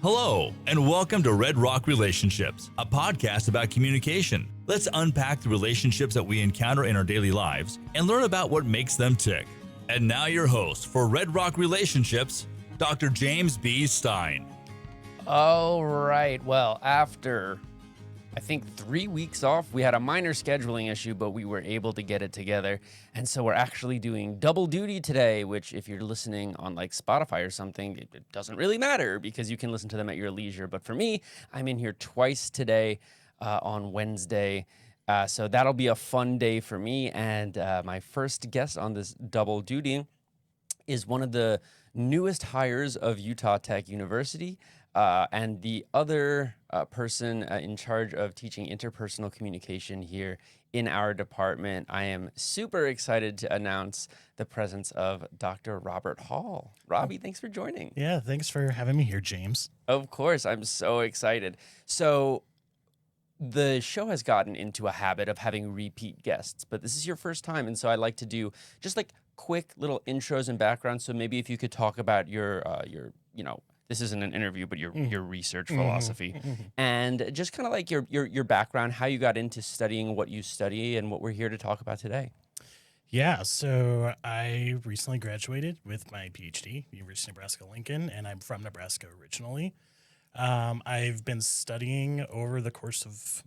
Hello, and welcome to Red Rock Relationships, a podcast about communication. Let's unpack the relationships that we encounter in our daily lives and learn about what makes them tick. And now your host for Red Rock Relationships, Dr. James B. Stein. All right. Well, after I think 3 weeks off, we had a minor scheduling issue, but we were able to get it together. And so we're actually doing double duty today, which if you're listening on like Spotify or something, it doesn't really matter because you can listen to them at your leisure. But for me, I'm in here twice today on Wednesday. So that'll be a fun day for me. And my first guest on this double duty is one of the newest hires of Utah Tech University. And the other person in charge of teaching interpersonal communication here in our department. I am super excited to announce the presence of Dr. Robert Hall. Robbie, thanks for joining. Yeah, thanks for having me here, James. Of course, I'm so excited. So the show has gotten into a habit of having repeat guests, but this is your first time, and so I like to do just like quick little intros and backgrounds. So maybe if you could talk about your this isn't an interview, but your research philosophy, and just kind of like your background, how you got into studying what you study, and what we're here to talk about today. Yeah, so I recently graduated with my PhD, University of Nebraska-Lincoln, and I'm from Nebraska originally. I've been studying over the course of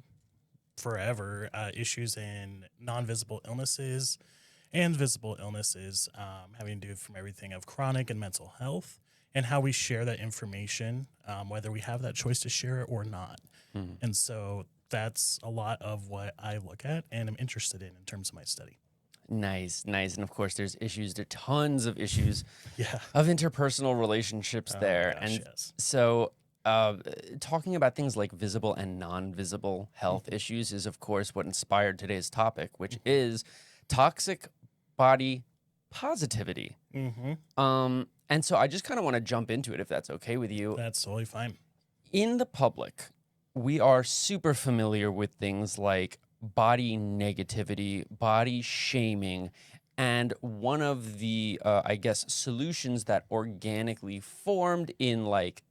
forever issues in non-visible illnesses and visible illnesses, having to do from everything of chronic and mental health, and how we share that information, whether we have that choice to share it or not. And so that's a lot of what I look at and am interested in terms of my study. Nice. And of course, there's tons of issues Yeah. of interpersonal relationships there. Gosh, And yes. so talking about things like visible and non-visible health issues is, of course, what inspired today's topic, which is toxic body positivity. And so I just kind of want to jump into it, if that's okay with you. That's totally fine. In the public, we are super familiar with things like body negativity, body shaming, and one of the, solutions that organically formed in like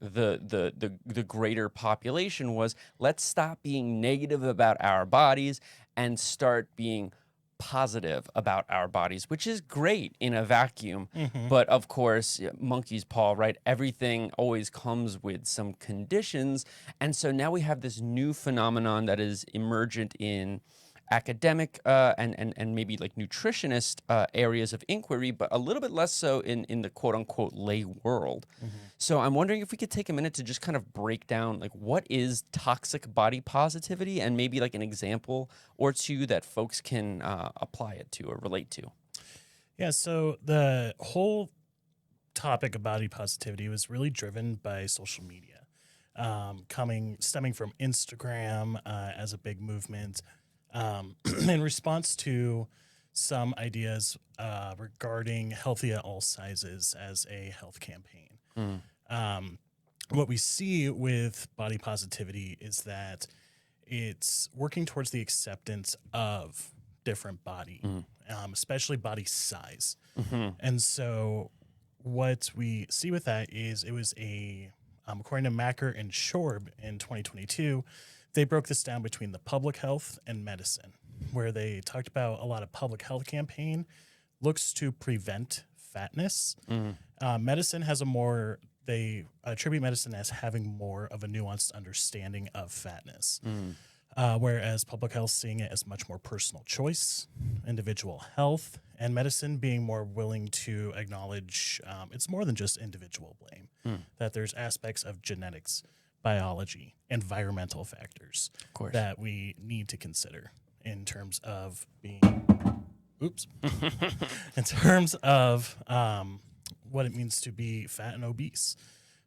the greater population was, let's stop being negative about our bodies and start being positive about our bodies, which is great in a vacuum. But of course, monkey's paw, right? Everything always comes with some conditions. And so now we have this new phenomenon that is emergent in academic and maybe like nutritionist areas of inquiry, but a little bit less so in the quote unquote lay world. So I'm wondering if we could take a minute to just kind of break down like what is toxic body positivity, and maybe like an example or two that folks can apply it to or relate to. Yeah, so the whole topic of body positivity was really driven by social media, stemming from Instagram as a big movement. In response to some ideas regarding healthy at all sizes as a health campaign. What we see with body positivity is that it's working towards the acceptance of different body, especially body size. And so what we see with that is it was according to Macker and Shorb in 2022, they broke this down between the public health and medicine, where they talked about a lot of public health campaign looks to prevent fatness. Medicine has they attribute medicine as having more of a nuanced understanding of fatness, whereas public health seeing it as much more personal choice, individual health, and medicine being more willing to acknowledge it's more than just individual blame, that there's aspects of genetics, biology, environmental factors that we need to consider in terms of in terms of what it means to be fat and obese.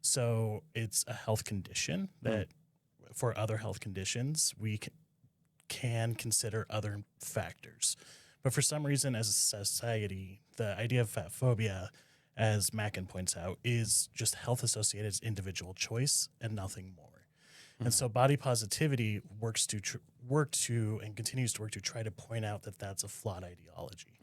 So it's a health condition that for other health conditions, we can consider other factors. But for some reason, as a society, the idea of fat phobia, as Mackin points out, is just health associated as individual choice and nothing more. And so body positivity works to and continues to work to try to point out that that's a flawed ideology.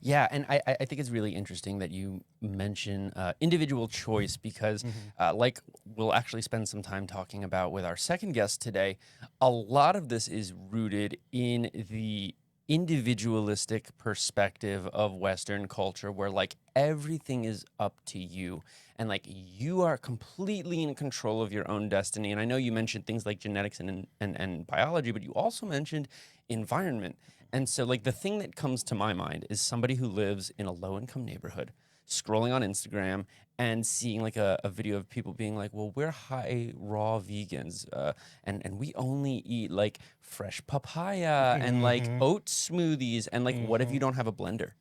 Yeah, and I think it's really interesting that you mention individual choice because, like we'll actually spend some time talking about with our second guest today, a lot of this is rooted in the individualistic perspective of Western culture where like everything is up to you and like you are completely in control of your own destiny. And I know you mentioned things like genetics and biology, but you also mentioned environment. And so, like, the thing that comes to my mind is somebody who lives in a low income neighborhood, scrolling on Instagram and seeing like a video of people being like, well, we're high raw vegans and we only eat like fresh papaya and like oat smoothies. And like, what if you don't have a blender?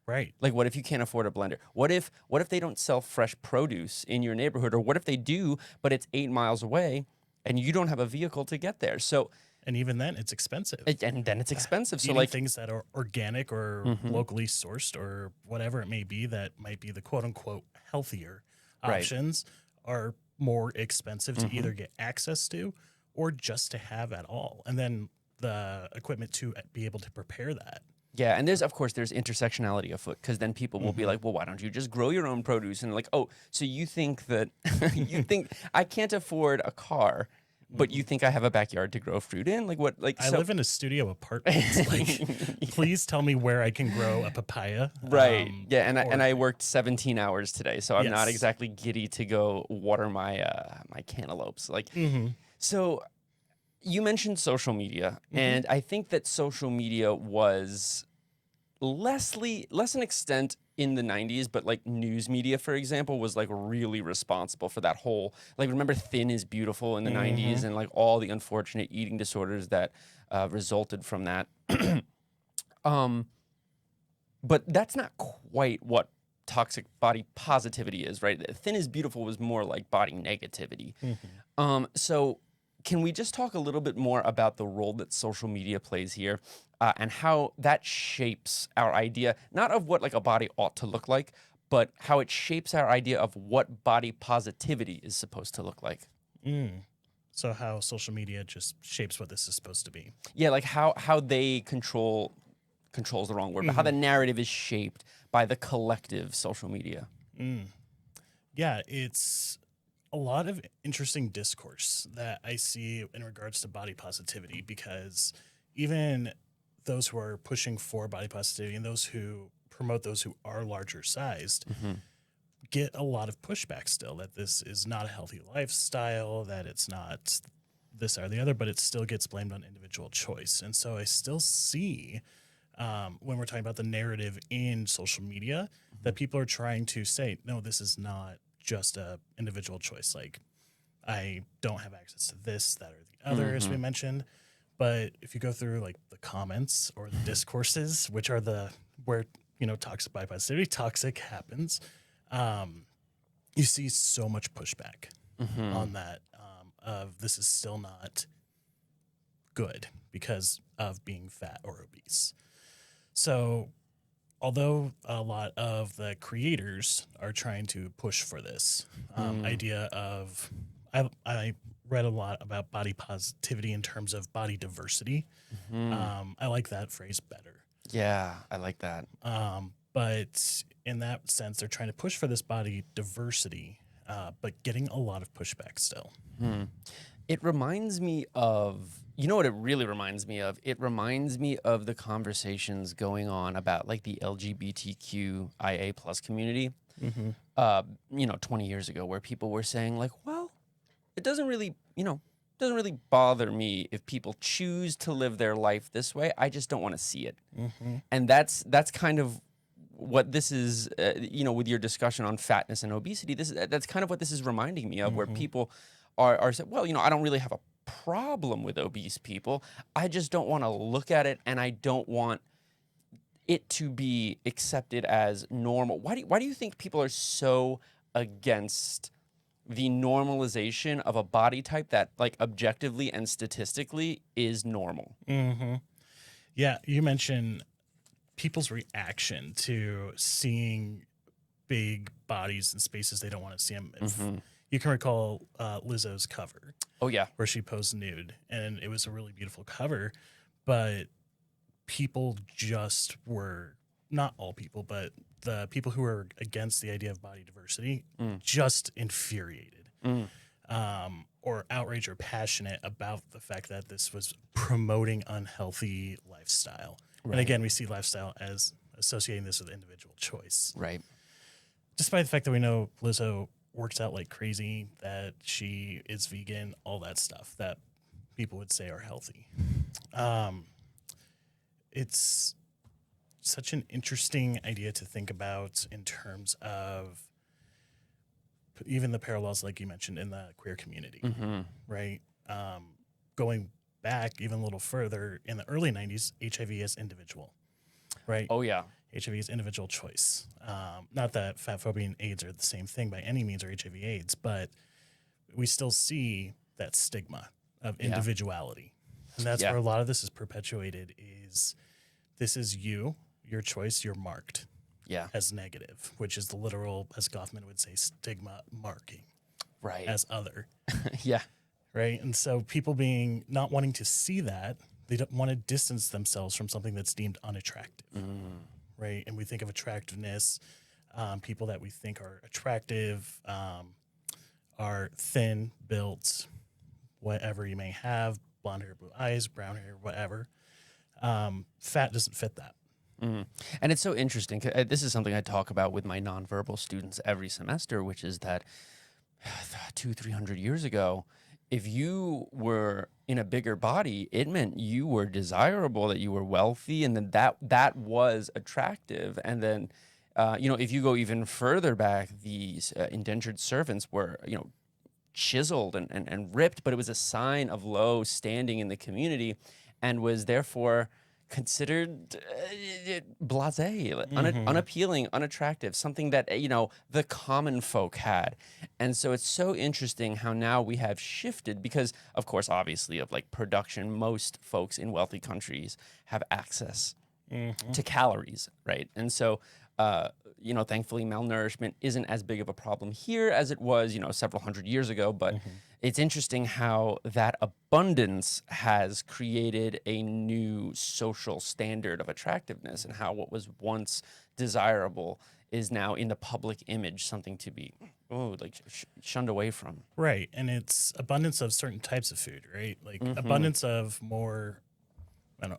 Right. Like, what if you can't afford a blender? What if they don't sell fresh produce in your neighborhood? Or what if they do, but it's 8 miles away and you don't have a vehicle to get there? So, And even then, it's expensive. and then it's expensive. So Eating like things that are organic or locally sourced or whatever it may be that might be the quote unquote healthier Right. options are more expensive to either get access to or just to have at all. And then the equipment to be able to prepare that. Yeah, and there's intersectionality afoot because then people will be like, well, why don't you just grow your own produce? And like, oh, so you think that you think I can't afford a car, but you think I have a backyard to grow fruit in? Like what? Like I live in a studio apartment. Like, please tell me where I can grow a papaya. Right. Yeah, and or- I worked 17 hours today, so I'm not Yes. exactly giddy to go water my my cantaloupes. Like, so you mentioned social media, and I think that social media was less an extent in the 90s, but like news media, for example, was like really responsible for that whole, like, remember Thin is Beautiful in the 90s and like all the unfortunate eating disorders that resulted from that. But that's not quite what toxic body positivity is, right? Thin is Beautiful was more like body negativity. So can we just talk a little bit more about the role that social media plays here and how that shapes our idea, not of what like a body ought to look like, but how it shapes our idea of what body positivity is supposed to look like? So how social media just shapes what this is supposed to be. Yeah, like how they controls the wrong word, but how the narrative is shaped by the collective social media. Yeah, it's a lot of interesting discourse that I see in regards to body positivity because even those who are pushing for body positivity and those who promote those who are larger sized get a lot of pushback still that this is not a healthy lifestyle, that it's not this or the other, but it still gets blamed on individual choice. And so I still see when we're talking about the narrative in social media that people are trying to say, no, this is not just a individual choice. Like I don't have access to this, that, or the other, as we mentioned. But if you go through like the comments or the discourses, which are where, toxic body positivity, toxic happens, you see so much pushback on that of this is still not good because of being fat or obese. So although a lot of the creators are trying to push for this idea of, I read a lot about body positivity in terms of body diversity. I like that phrase better. Yeah, I like that. But in that sense, they're trying to push for this body diversity, but getting a lot of pushback still. It reminds me of, you know what it really reminds me of? It reminds me of the conversations going on about like the LGBTQIA plus community, 20 years ago, where people were saying like, well, it doesn't really bother me if people choose to live their life this way. I just don't want to see it. And that's kind of what this is, with your discussion on fatness and obesity, that's kind of what this is reminding me of, where people are saying, well, I don't really have a problem with obese people. I just don't want to look at it, and I don't want it to be accepted as normal. Why do you think people are so against the normalization of a body type that, like, objectively and statistically is normal? Yeah, you mentioned people's reaction to seeing big bodies in spaces they don't want to see them. If you can recall Lizzo's cover. Oh, yeah. Where she posed nude, and it was a really beautiful cover, but people just were not all people, but the people who are against the idea of body diversity just infuriated. Or outraged or passionate about the fact that this was promoting unhealthy lifestyle. Right. And again, we see lifestyle as associating this with individual choice. Right. Despite the fact that we know Lizzo works out like crazy, that she is vegan, all that stuff that people would say are healthy. It's such an interesting idea to think about in terms of even the parallels, like you mentioned, in the queer community, right? Going back even a little further, in the early 90s, HIV is individual, right? Oh, yeah. HIV is individual choice. Not that fat phobia and AIDS are the same thing by any means, or HIV AIDS, but we still see that stigma of individuality. And that's where a lot of this is perpetuated is this is you, your choice, you're marked as negative, which is the literal, as Goffman would say, stigma marking as other. Yeah. Right. And so people being not wanting to see that, they don't want to distance themselves from something that's deemed unattractive. Right. And we think of attractiveness, people that we think are attractive are thin, built, whatever you may have, blonde hair, blue eyes, brown hair, whatever. Fat doesn't fit that. And it's so interesting. This is something I talk about with my nonverbal students every semester, which is that 200-300 years ago, if you were in a bigger body, it meant you were desirable, that you were wealthy, and then that was attractive. And then, if you go even further back, these indentured servants were, chiseled and ripped, but it was a sign of low standing in the community and was therefore considered blasé, unappealing, unattractive, something that, the common folk had. And so it's so interesting how now we have shifted because, of course, obviously of like production, most folks in wealthy countries have access to calories, right? And so, thankfully malnourishment isn't as big of a problem here as it was, several hundred years ago, but it's interesting how that abundance has created a new social standard of attractiveness and how what was once desirable is now in the public image something to be shunned away from. Right. And it's abundance of certain types of food, right? Like abundance of more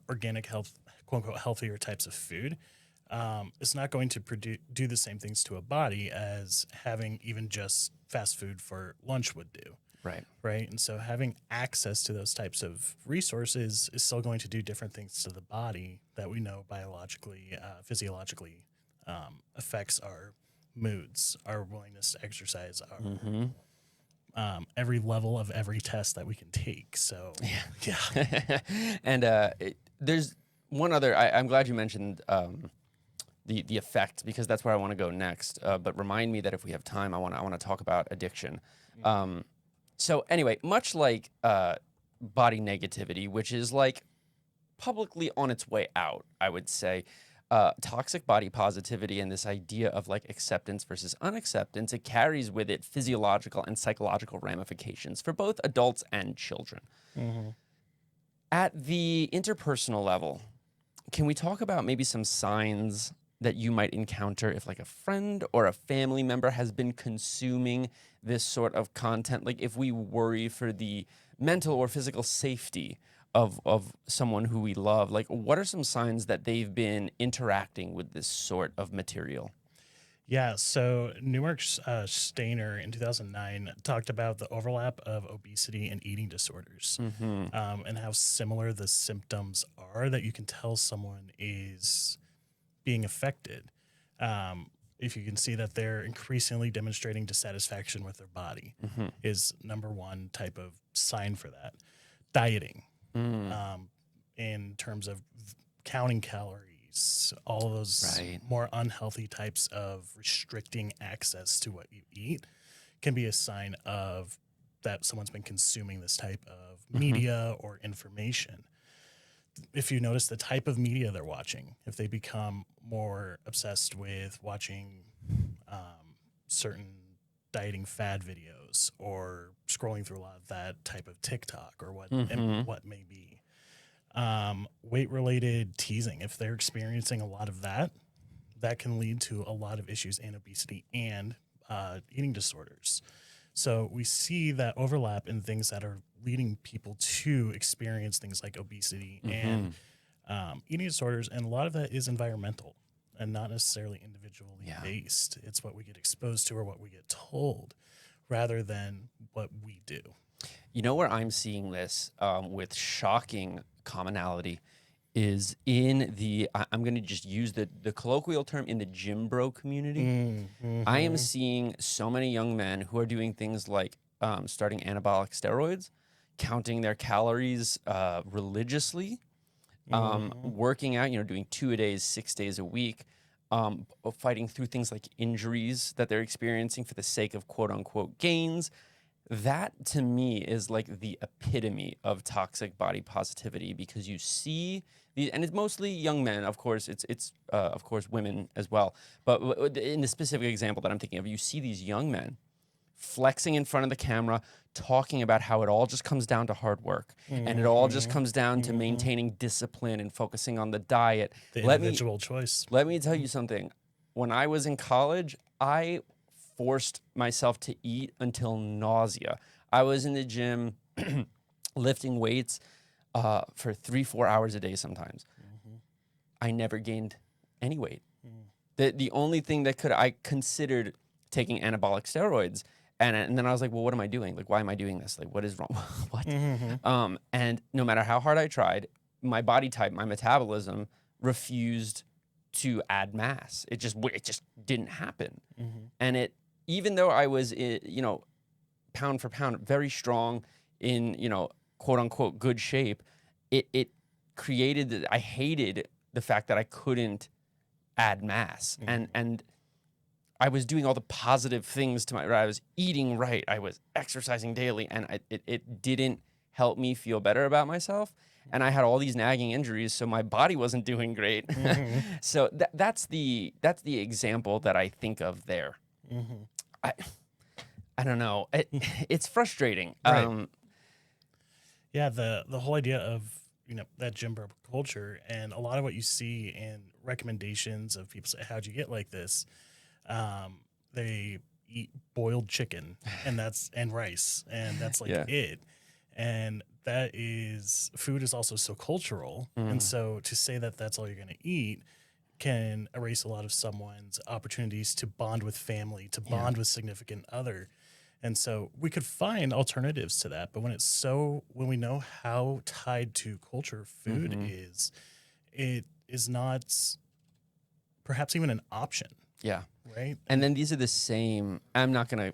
organic health, quote unquote, healthier types of food. It's not going to do the same things to a body as having even just fast food for lunch would do. Right. Right. And so having access to those types of resources is still going to do different things to the body that we know biologically, physiologically affects our moods, our willingness to exercise, our every level of every test that we can take. So, yeah. And there's one other, I'm glad you mentioned the effect, because that's where I want to go next. But remind me that if we have time, I want to talk about addiction. So anyway, much like body negativity, which is like publicly on its way out, I would say, toxic body positivity and this idea of like acceptance versus unacceptance, it carries with it physiological and psychological ramifications for both adults and children. At the interpersonal level, can we talk about maybe some signs that you might encounter if like a friend or a family member has been consuming this sort of content? Like if we worry for the mental or physical safety of someone who we love, like what are some signs that they've been interacting with this sort of material? Yeah, so Newmark Stainer in 2009 talked about the overlap of obesity and eating disorders and how similar the symptoms are that you can tell someone is being affected. If you can see that they're increasingly demonstrating dissatisfaction with their body is number one type of sign for that. Dieting, in terms of counting calories, all of those more unhealthy types of restricting access to what you eat can be a sign of that someone's been consuming this type of media or information. If you notice the type of media they're watching, if they become more obsessed with watching certain dieting fad videos or scrolling through a lot of that type of TikTok or what may be. Weight-related teasing, if they're experiencing a lot of that, that can lead to a lot of issues in obesity and eating disorders. So we see that overlap in things that are leading people to experience things like obesity and eating disorders. And a lot of that is environmental and not necessarily individually based. It's what we get exposed to or what we get told rather than what we do. You know where I'm seeing this with shocking commonality is in the, I'm going to just use the colloquial term, in the gym bro community. I am seeing so many young men who are doing things like starting anabolic steroids, counting their calories religiously, working out, doing 2 a days, 6 days a week, fighting through things like injuries that they're experiencing for the sake of quote unquote gains. That to me is like the epitome of toxic body positivity, because you see these, and it's mostly young men. Of course, it's of course women as well. But in the specific example that I'm thinking of, you see these young men flexing in front of the camera, talking about how it all just comes down to hard work, and it all just comes down to maintaining discipline and focusing on the diet. The individual choice. Let me tell you something. When I was in college, I forced myself to eat until nausea. I was in the gym lifting weights for 3-4 hours a day sometimes. I never gained any weight. The only thing that I considered taking anabolic steroids, and then I was like, well, what am I doing? Like, why am I doing this? Like, what is wrong? What? And no matter how hard I tried, my body type, my metabolism refused to add mass. It just didn't happen. And even though I was, pound for pound, very strong in, quote unquote, good shape, it created, I hated the fact that I couldn't add mass. And I was doing all the positive things I was eating right, I was exercising daily, and it didn't help me feel better about myself. And I had all these nagging injuries, so my body wasn't doing great. So that's the example that I think of there. I don't know. It's frustrating. Right. Yeah, the whole idea of that gym bro culture, and a lot of what you see in recommendations of people say, how'd you get like this? They eat boiled chicken and rice, and that's like it. And that is, food is also so cultural. And so to say that that's all you're going to eat can erase a lot of someone's opportunities to bond with family, to bond with significant other. And so we could find alternatives to that. But when we know how tied to culture food is, it is not perhaps even an option. Yeah. Right. And then these are the same. I'm not gonna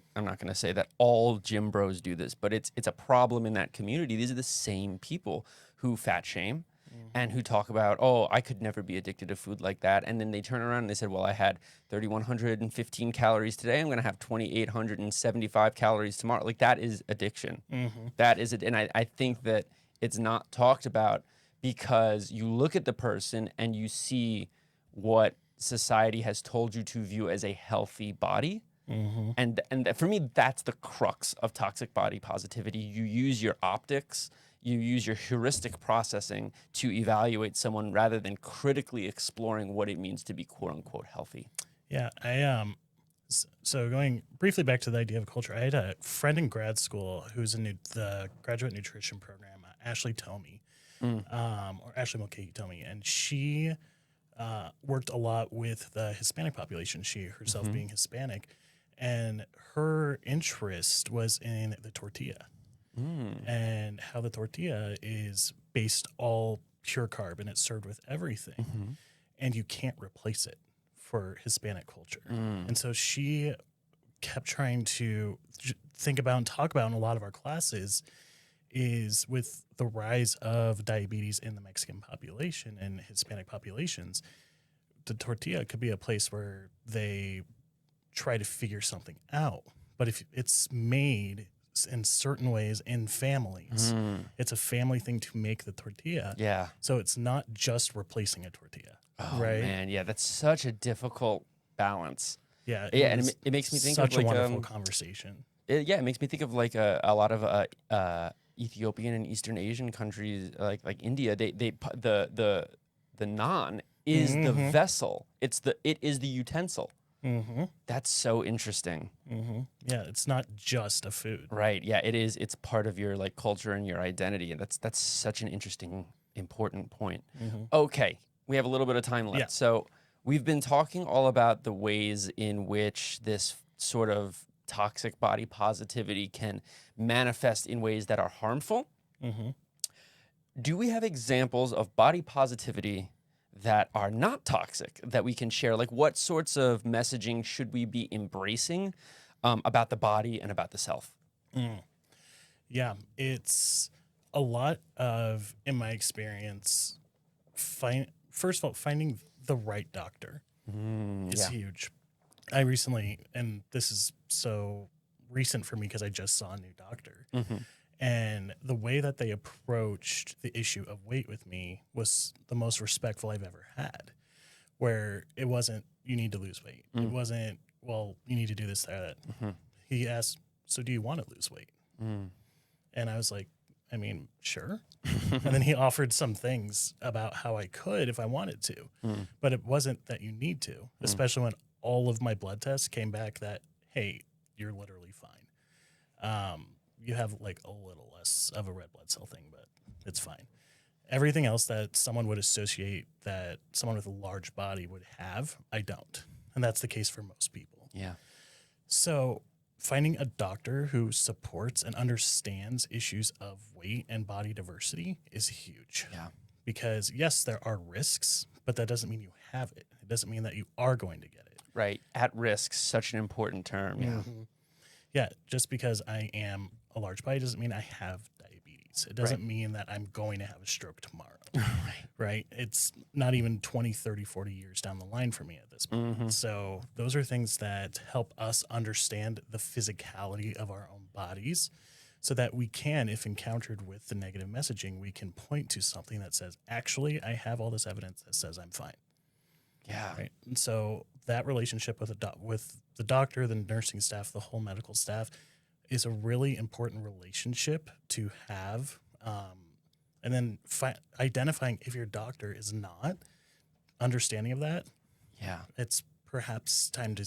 say that all gym bros do this, but it's a problem in that community. These are the same people who fat shame and who talk about, oh, I could never be addicted to food like that. And then they turn around and they said, well, I had 3,115 calories today. I'm gonna have 2,875 calories tomorrow. Like, that is addiction. That is it. And I think that it's not talked about because you look at the person and you see what society has told you to view as a healthy body. And for me, that's the crux of toxic body positivity. You use your optics, you use your heuristic processing to evaluate someone rather than critically exploring what it means to be quote unquote healthy. Yeah, so going briefly back to the idea of culture, I had a friend in grad school who's in the graduate nutrition program, Ashley Tomey, or Ashley Mulcahy Tomey, and she worked a lot with the Hispanic population, she herself being Hispanic, and her interest was in the tortilla and how the tortilla is based all pure carb and it's served with everything, and you can't replace it for Hispanic culture. And so she kept trying to think about and talk about in a lot of our classes is with the rise of diabetes in the Mexican population and Hispanic populations, the tortilla could be a place where they try to figure something out. But if it's made in certain ways in families, it's a family thing to make the tortilla. Yeah. So it's not just replacing a tortilla. Oh, right? man. Yeah, that's such a difficult balance. Yeah. Yeah, and it makes me think such of a like wonderful conversation. It makes me think of like a lot of Ethiopian and Eastern Asian countries like India. The naan is the vessel. It is the utensil. Mm-hmm. That's so interesting. Mm-hmm. Yeah, it's not just a food. Right. Yeah, it is. It's part of your like culture and your identity. And that's such an interesting, important point. Mm-hmm. Okay. We have a little bit of time left. Yeah. So we've been talking all about the ways in which this sort of toxic body positivity can manifest in ways that are harmful. Mm-hmm. Do we have examples of body positivity that are not toxic that we can share? Like, what sorts of messaging should we be embracing about the body and about the self? Yeah, it's a lot of, in my experience, first of all, finding the right doctor is huge. I recently, and this is so recent for me because I just saw a new doctor. And the way that they approached the issue of weight with me was the most respectful I've ever had, where it wasn't, you need to lose weight. It wasn't, well, you need to do this, that. He asked, so do you want to lose weight? And I was like, I mean, sure. And then he offered some things about how I could if I wanted to, but it wasn't that you need to, especially when all of my blood tests came back that, hey, you're literally fine. You have like a little less of a red blood cell thing, but it's fine. Everything else that someone would associate that someone with a large body would have, I don't. And that's the case for most people. Yeah. So finding a doctor who supports and understands issues of weight and body diversity is huge. Yeah. Because yes, there are risks, but that doesn't mean you have it. It doesn't mean that you are going to get it. Right. At risk, such an important term. Yeah. Yeah, just because I am a large body doesn't mean I have diabetes. It doesn't mean that I'm going to have a stroke tomorrow. Right? It's not even 20, 30, 40 years down the line for me at this point. So those are things that help us understand the physicality of our own bodies so that we can, if encountered with the negative messaging, we can point to something that says, actually, I have all this evidence that says I'm fine. Yeah. Right. And so that relationship with the doctor, the nursing staff, the whole medical staff is a really important relationship to have. And then identifying if your doctor is not understanding of that, Yeah. it's perhaps time to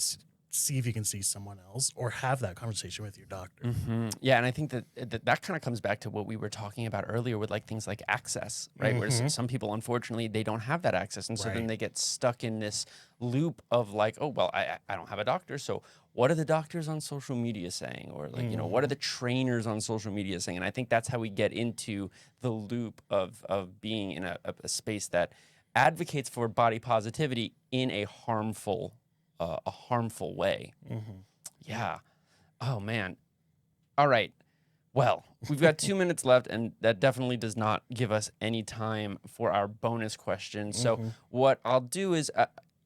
see if you can see someone else or have that conversation with your doctor. Yeah, and I think that kind of comes back to what we were talking about earlier with like things like access, right? Where some people, unfortunately, they don't have that access, and so then they get stuck in this loop of like, oh well, I don't have a doctor, so what are the doctors on social media saying, or like what are the trainers on social media saying? And I think that's how we get into the loop of being in a space that advocates for body positivity in a harmful way. Yeah. Oh man. All right. Well, we've got 2 minutes left, and that definitely does not give us any time for our bonus question. So what I'll do is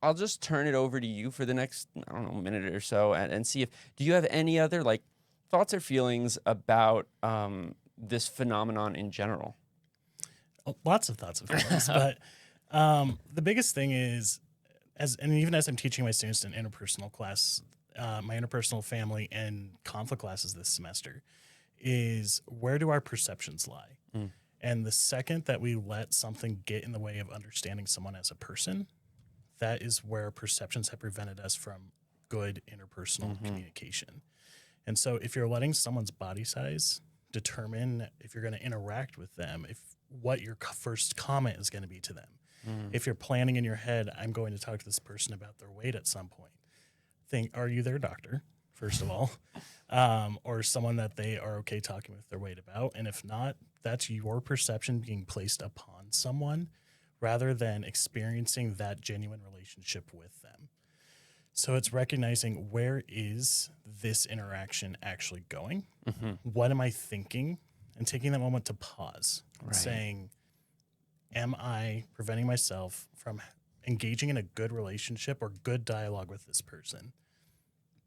I'll just turn it over to you for the next, I don't know, minute or so, and see if, do you have any other like thoughts or feelings about this phenomenon in general? Lots of thoughts and feelings, but the biggest thing is, even as I'm teaching my students in interpersonal class, my interpersonal family and conflict classes this semester, is where do our perceptions lie? And the second that we let something get in the way of understanding someone as a person, that is where perceptions have prevented us from good interpersonal communication. And so if you're letting someone's body size determine if you're going to interact with them, if what your first comment is going to be to them, if you're planning in your head, I'm going to talk to this person about their weight at some point, are you their doctor, first of all, or someone that they are okay talking with their weight about? And if not, that's your perception being placed upon someone rather than experiencing that genuine relationship with them. So it's recognizing, where is this interaction actually going? What am I thinking? And taking that moment to pause, saying, am I preventing myself from engaging in a good relationship or good dialogue with this person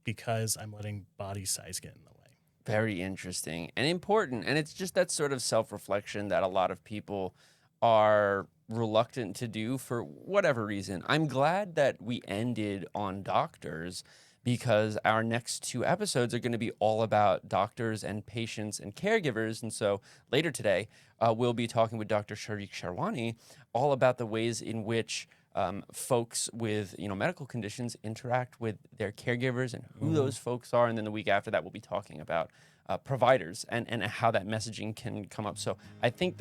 because I'm letting body size get in the way? Very interesting and important. And it's just that sort of self-reflection that a lot of people are reluctant to do for whatever reason. I'm glad that we ended on doctors, because our next 2 episodes are going to be all about doctors and patients and caregivers. And so later today, we'll be talking with Dr. Sharik Sharwani all about the ways in which folks with medical conditions interact with their caregivers and who those folks are. And then the week after that, we'll be talking about providers and how that messaging can come up. So I think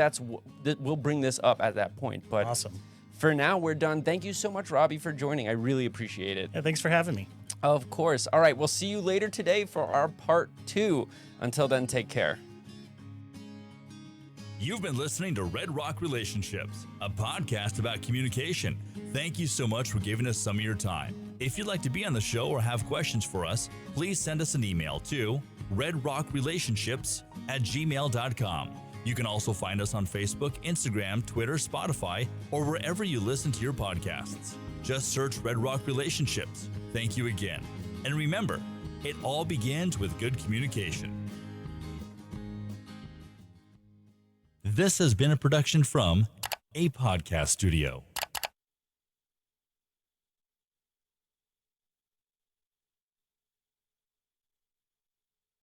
we'll bring this up at that point. But Awesome. For now, we're done. Thank you so much, Robbie, for joining. I really appreciate it. Yeah, thanks for having me. Of course. All right, we'll see you later today for our part 2. Until then, take care. You've been listening to Red Rock Relationships, a podcast about communication. Thank you so much for giving us some of your time. If you'd like to be on the show or have questions for us, please send us an email to redrockrelationships@gmail.com. You can also find us on Facebook, Instagram, Twitter, Spotify, or wherever you listen to your podcasts. Just search Red Rock Relationships. Thank you again. And remember, it all begins with good communication. This has been a production from A Podcast Studio.